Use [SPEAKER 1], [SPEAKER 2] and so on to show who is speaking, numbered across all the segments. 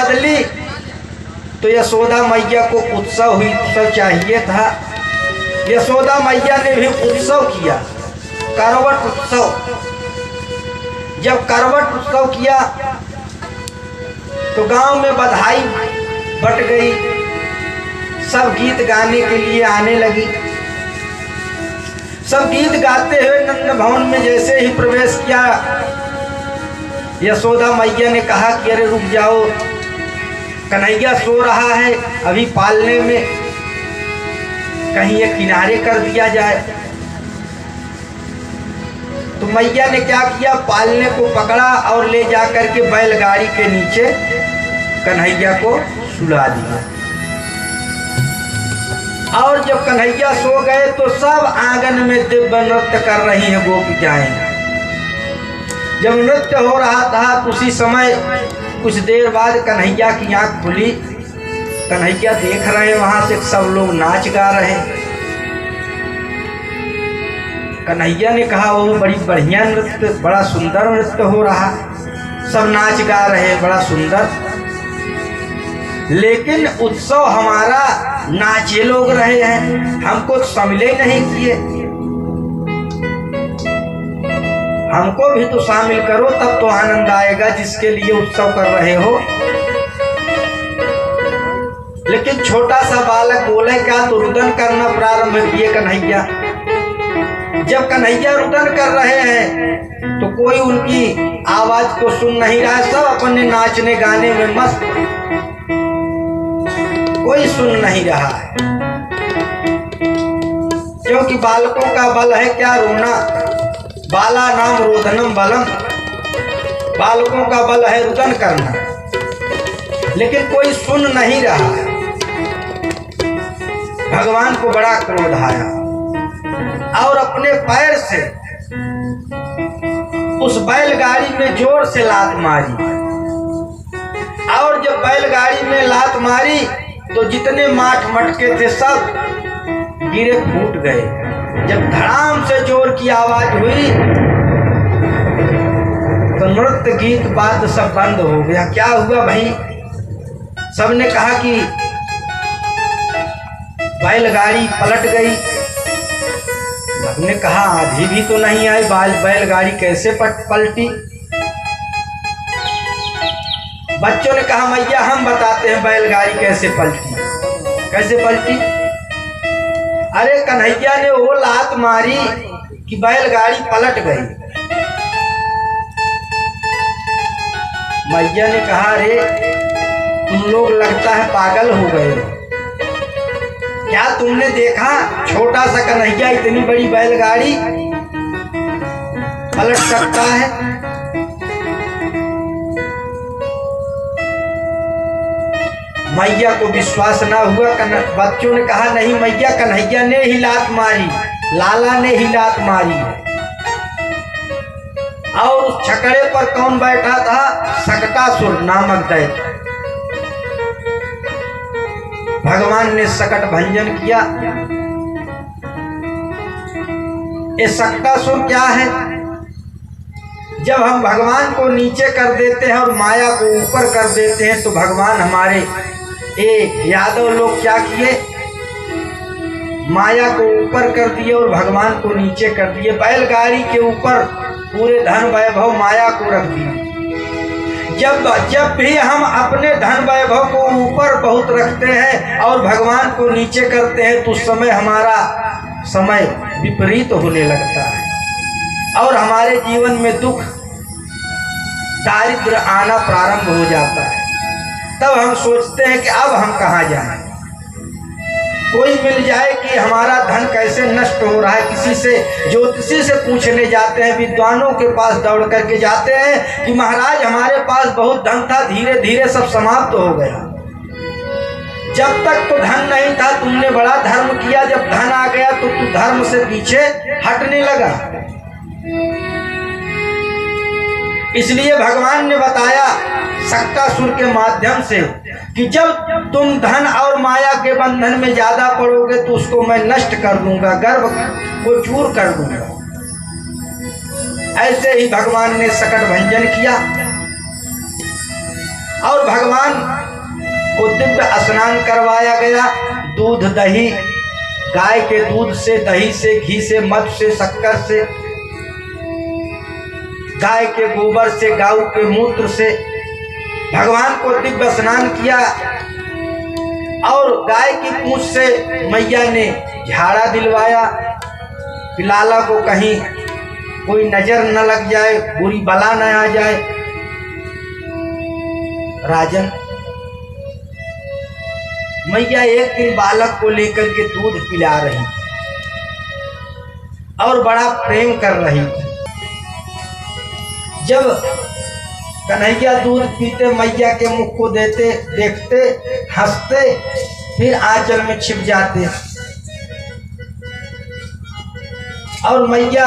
[SPEAKER 1] बदली तो यशोदा मैया को उत्सव चाहिए था। यशोदा मैया ने भी उत्सव किया, करवट उत्सव। जब करवट उत्सव किया तो गांव में बधाई बट गई, सब गीत गाने के लिए आने लगी। सब गीत गाते हुए नंद भवन में जैसे ही प्रवेश किया, यशोदा मैया ने कहा कि अरे रुक जाओ, कन्हैया सो रहा है अभी पालने में, कहीं ये किनारे कर दिया जाए। तो मैया ने क्या किया, पालने को पकड़ा और ले जाकर के बैलगाड़ी के नीचे कन्हैया को सुला दिया। और जब कन्हैया सो गए तो सब आंगन में दिव्य नृत्य कर रही हैं गोपिकाएं। जब नृत्य हो रहा था तो उसी समय कुछ देर बाद कन्हैया की आंख खुली। कन्हैया देख रहे हैं वहां से सब लोग नाच गा रहे हैं। कन्हैया ने कहा वो बड़ी बढ़िया नृत्य, बड़ा सुंदर नृत्य हो रहा, सब नाच गा रहे हैं, बड़ा सुंदर, लेकिन उत्सव हमारा नाचे लोग रहे हैं, हमको शामिल ही नहीं किए। हमको भी तो शामिल करो, तब तो आनंद आएगा जिसके लिए उत्सव कर रहे हो। लेकिन छोटा सा बालक बोले क्या, तो रुदन करना प्रारंभ किए कन्हैया। जब कन्हैया रुदन कर रहे हैं तो कोई उनकी आवाज को सुन नहीं रहा है, सब अपने नाचने गाने में मस्त, कोई सुन नहीं रहा है। क्योंकि बालकों का बल है क्या, रोना। बाला नाम रोदनम बलम, बालकों का बल है रुदन करना, लेकिन कोई सुन नहीं रहा है। भगवान को बड़ा क्रोध आया और अपने पैर से उस बैलगाड़ी में जोर से लात मारी। और जब बैलगाड़ी में लात मारी तो जितने माठ मटके थे सब गिरे, फूट गए। जब धड़ाम से जोर की आवाज हुई तो नृत्य गीत बात सब बंद हो गया। क्या हुआ भाई, सबने कहा कि बैलगाड़ी पलट गई। हमने कहा आधी भी तो नहीं आई, बैलगाड़ी कैसे पलटी। बच्चों ने कहा मैया हम बताते हैं बैलगाड़ी कैसे पलटी। कैसे पलटी? अरे कन्हैया ने वो लात मारी कि बैलगाड़ी पलट गई। मैया ने कहा अरे तुम लोग लगता है पागल हो गए हो, क्या तुमने देखा छोटा सा कन्हैया इतनी बड़ी बैलगाड़ी पलट सकता है? मैया को विश्वास ना हुआ। बच्चों ने कहा नहीं मैया, कन्हैया ने ही लात मारी, लाला ने ही लात मारी। और उस छकड़े पर कौन बैठा था? सकटासुर नामक दैत्य। भगवान ने सकट भंजन किया। ये सकटासुर क्या है? जब हम भगवान को नीचे कर देते हैं और माया को ऊपर कर देते हैं तो भगवान हमारे यादव लोग क्या किए, माया को ऊपर कर दिए और भगवान को नीचे कर दिए। बैलगाड़ी के ऊपर पूरे धन वैभव माया को रख दिया। जब भी हम अपने धन वैभव को ऊपर बहुत रखते हैं और भगवान को नीचे करते हैं तो उस समय हमारा समय विपरीत होने लगता है और हमारे जीवन में दुख दारिद्र आना प्रारंभ हो जाता है। तब हम सोचते हैं कि अब हम कहाँ जाएं, कोई मिल जाए कि हमारा धन कैसे नष्ट हो रहा है। किसी से ज्योतिषी से पूछने जाते हैं, विद्वानों के पास दौड़ करके जाते हैं कि महाराज हमारे पास बहुत धन था, धीरे धीरे सब समाप्त हो गया। जब तक तो धन नहीं था तुमने बड़ा धर्म किया, जब धन आ गया तो तू धर्म से पीछे हटने लगा। इसलिए भगवान ने बताया सकटासुर के माध्यम से कि जब तुम धन और माया के बंधन में ज्यादा पड़ोगे तो उसको मैं नष्ट कर दूंगा, गर्भ को चूर कर दूंगा। ऐसे ही भगवान ने सकट भंजन किया और भगवान को दिव्य स्नान करवाया गया। दूध दही, गाय के दूध से, दही से, घी से, मध से, शक्कर से, गाय के गोबर से, गाय के मूत्र से भगवान को दिव्य स्नान किया। और गाय की पूंछ से मैया ने झाड़ा दिलवाया कि लाला को कहीं कोई नजर न लग जाए, बुरी बला न आ जाए। राजन, मैया एक दिन बालक को लेकर के दूध पिला रही और बड़ा प्रेम कर रही। जब कन्हैया दूध पीते, मैया के मुख को देते, देखते, हंसते, फिर आंचल में छिप जाते। और मैया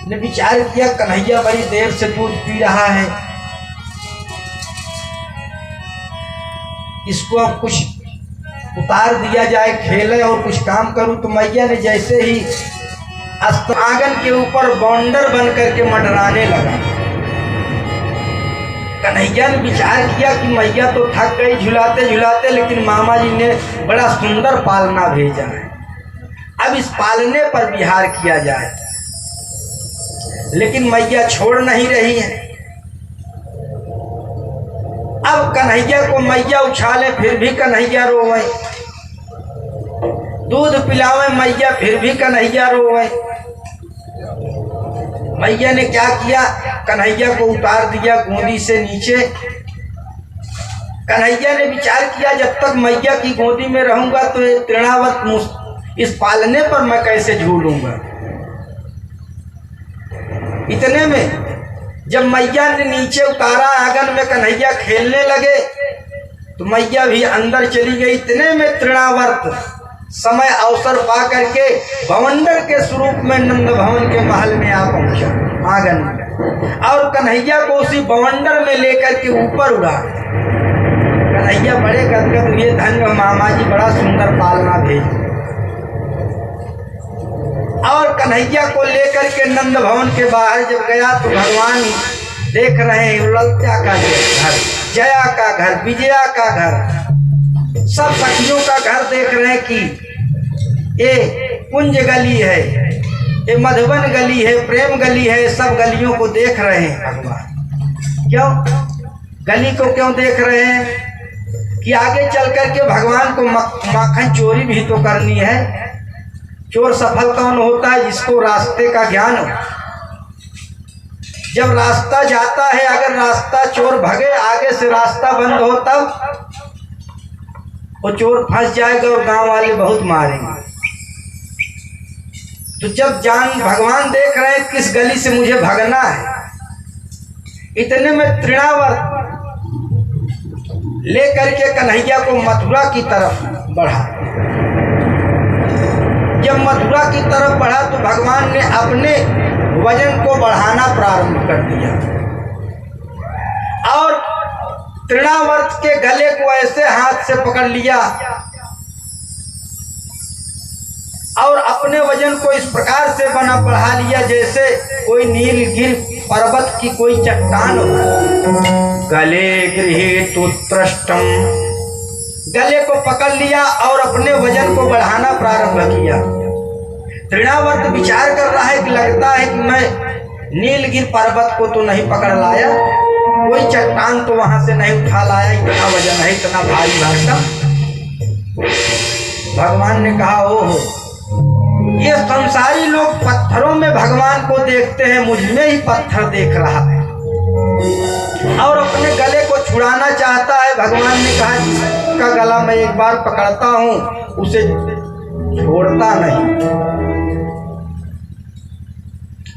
[SPEAKER 1] ने विचार किया कन्हैया बड़ी देर से दूध पी रहा है, इसको अब कुछ उतार दिया जाए, खेले और कुछ काम करूं। तो मैया ने जैसे ही आंगन के ऊपर बौंडर बन करके मंडराने लगा। कन्हैया ने विचार किया कि मैया तो थक गई झुलाते झुलाते, लेकिन मामा जी ने बड़ा सुंदर पालना भेजा है, अब इस पालने पर विहार किया जाए। लेकिन मैया छोड़ नहीं रही है। अब कन्हैया को मैया उछाले, फिर भी कन्हैया रोवे, दूध पिलावे मैया, फिर भी कन्हैया रोवे। मैया ने क्या किया, कन्हैया को उतार दिया गोदी से नीचे। कन्हैया ने विचार किया जब तक मैया की गोदी में रहूंगा तो ये तृणावर्त इस पालने पर मैं कैसे झूलूंगा। इतने में जब मैया ने नीचे उतारा, आंगन में कन्हैया खेलने लगे तो मैया भी अंदर चली गई। इतने में तृणावर्त समय अवसर पा करके भवंडर के स्वरूप में नंद भवन के महल में आ पहुंचा आंगन में, और कन्हैया को उसी भवंडर में लेकर के ऊपर उड़ा। कन्हैया बड़े गदगद हुए, धन्य मामा जी, बड़ा सुंदर पालना भेज। और कन्हैया को लेकर के नंद भवन के बाहर जब गया तो भगवान देख रहे हैं ललचा का घर, जया का घर, विजया का घर, सब सखियों का घर देख रहे हैं कि ये कुंज गली है, ये मधुबन गली है, प्रेम गली है। सब गलियों को देख रहे हैं भगवान। क्यों गली को क्यों देख रहे हैं कि आगे चल करके भगवान को माखन चोरी भी तो करनी है। चोर सफल कौन होता है, जिसको रास्ते का ज्ञान हो। जब रास्ता जाता है, अगर रास्ता चोर भगे, आगे से रास्ता बंद हो, तब वो चोर फंस जाएगा और गांव वाले बहुत मारेंगे। तो जब जान भगवान देख रहे हैं किस गली से मुझे भगना है, इतने में तृणावर्त लेकर के कन्हैया को मथुरा की तरफ बढ़ा। जब मथुरा की तरफ बढ़ा तो भगवान ने अपने वजन को बढ़ाना प्रारंभ कर दिया और तृणावर्त के गले को ऐसे हाथ से पकड़ लिया और अपने वजन को इस प्रकार से बना बढ़ा लिया जैसे कोई नीलगिरि पर्वत की कोई चट्टान हो। गले गृहीत उत्तरष्टम, गले को पकड़ लिया और अपने वजन को बढ़ाना प्रारंभ किया। तृणावर्त विचार कर रहा है कि लगता है कि मैं नीलगिरि पर्वत को तो नहीं पकड़ लाया, कोई चट्टान तो वहां से नहीं उठा लाया, इतना वजन है, इतना भारी भरकम। भगवान ने कहा, ओहो, ये संसारी लोग पत्थरों में भगवान को देखते हैं, मुझ में ही पत्थर देख रहा है और अपने गले को छुड़ाना चाहता है। भगवान ने कहा, जिसका गला मैं एक बार पकड़ता हूं उसे छोड़ता नहीं।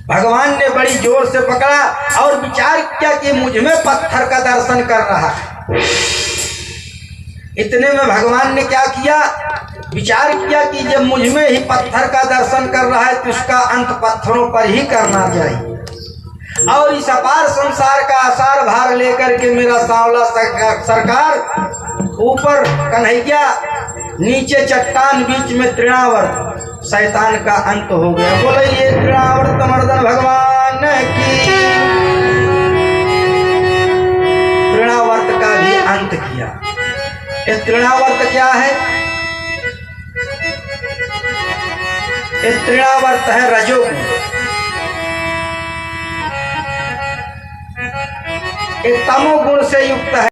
[SPEAKER 1] भगवान ने बड़ी जोर से पकड़ा और विचार किया कि मुझ में पत्थर का दर्शन कर रहा है। इतने में भगवान ने क्या किया, विचार किया कि जब मुझ में ही पत्थर का दर्शन कर रहा है तो उसका अंत पत्थरों पर ही करना चाहिए। और इस अपार संसार का आसार भार लेकर के मेरा सांवला सरकार, ऊपर कन्हैया, नीचे चट्टान, बीच में तृणावर्त, शैतान का अंत हो गया। बोलिए तृणावर्त मर्दन भगवान की। तृणावर्त का किया। ये तृणावर्त क्या है? ये तृणावर्त है रजोगुण। ये तमोगुण से युक्त है।